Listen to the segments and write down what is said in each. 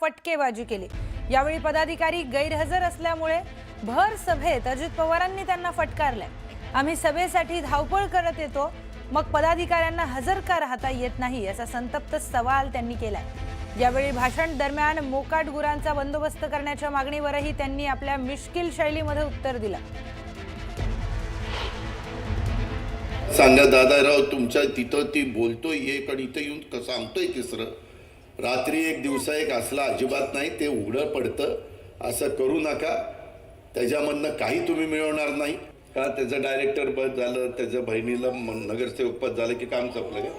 फटकेबाजी केली। यावेळी पदाधिकारी गैरहजर असल्यामुळे भर सभेत अजित पवारांनी त्यांना फटकारले। आम्ही सभेसाठी धावपळ करत येतो, मग पदाधिकाऱ्यांना हजर का राहता येत नाही असा संतप्त सवाल त्यांनी केलाय। यावेळी भाषण दरम्यान मोकाट गुरांचा बंदोबस्त करण्याच्या मागणीवरही त्यांनी आपल्या मिश्किल शैलीमध्ये उत्तर दिलं। सांगा दादाराव, तुमच्या तिथं ती बोलतोय एक आणि इथं येऊन सांगतोय तिसरं। रात्री एक दिवसा एक असला अजिबात नाही, ते उघडं पडतं। असं करू नका, त्याच्यामधनं काही तुम्ही मिळवणार नाही का। त्याचं डायरेक्टर पद झालं, त्याच्या बहिणीला नगरसेवक पद झालं की काम संपलं का?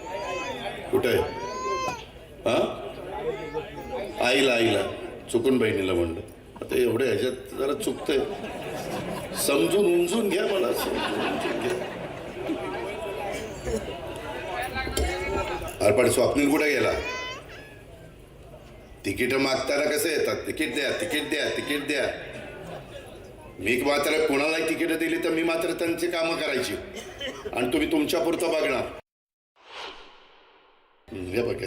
कुठे आईला चुकून बहिणीला म्हणलं। आता एवढं ह्याच्यात जरा चुकतंय, समजून उमजून घ्या मला, समजून घ्या। अरे पण स्वप्नील कुठे गेला? तिकीट मागताना कसे येतात, तिकीट द्या तिकीट द्या तिकीट द्या। मी मात्र कोणालाही तिकीट दिली तर मी मात्र त्यांची कामं करायची आणि तुम्ही तुमच्या पुरतं बघणार। हे बघा,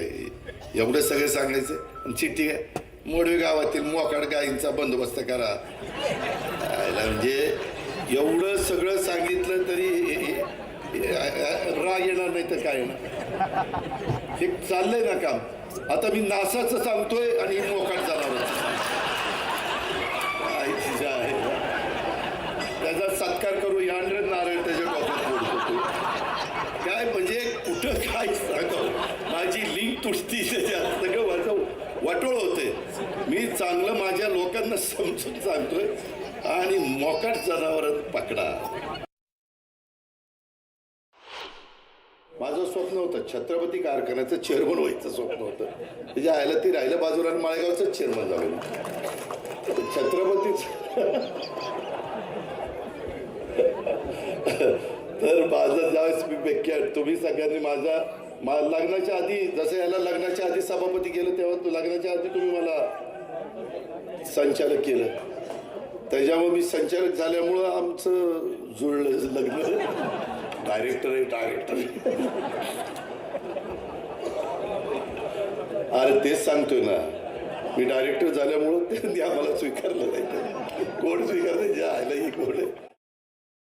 एवढं सगळे सांगायचं आणि चिठ्ठी आहे, मोडवे गावातील मोकाट गायींचा बंदोबस्त करा। म्हणजे एवढं सगळं सांगितलं तरी राग येणार नाही तर काय येणार? हे चाललंय ना काम। आता मी नासाचं सांगतोय आणि मोकाट जाणार, त्याचा सत्कार करू, यांड्र नारळ त्याच्या डोक्यात फोडतो। काय म्हणजे कुठं काय सांगावं, माझी लिंक तुटती, त्याच्यात सगळं माझं वाटोळ होते। मी चांगलं माझ्या लोकांना समजून सांगतोय आणि मोकाट जनावर पकडा। माझं स्वप्न होतं छत्रपती कारखान्याचं चेअरमन व्हायचं स्वप्न होतं। त्याच्या आयला ती राहिलं बाजूला, माळेगावचं चेअरमन झालं छत्रपतीच। तर माझं ज्यावेळेस मी बेक्या, तुम्ही सगळ्यांनी माझ्या लग्नाच्या आधी, जसं याला लग्नाच्या आधी सभापती केलं तेव्हा लग्नाच्या आधी तुम्ही मला संचालक केलं। त्याच्यामुळे मी संचालक झाल्यामुळं आमचं जुळलं लग्न। डायरेक्टर आहे डायरेक्टर। अरे तेच सांगतोय ना, मी डायरेक्टर झाल्यामुळं त्यांनी आम्हाला स्वीकारलं नाही। कोण स्वीकारते? जे आयला ही कोण आहे?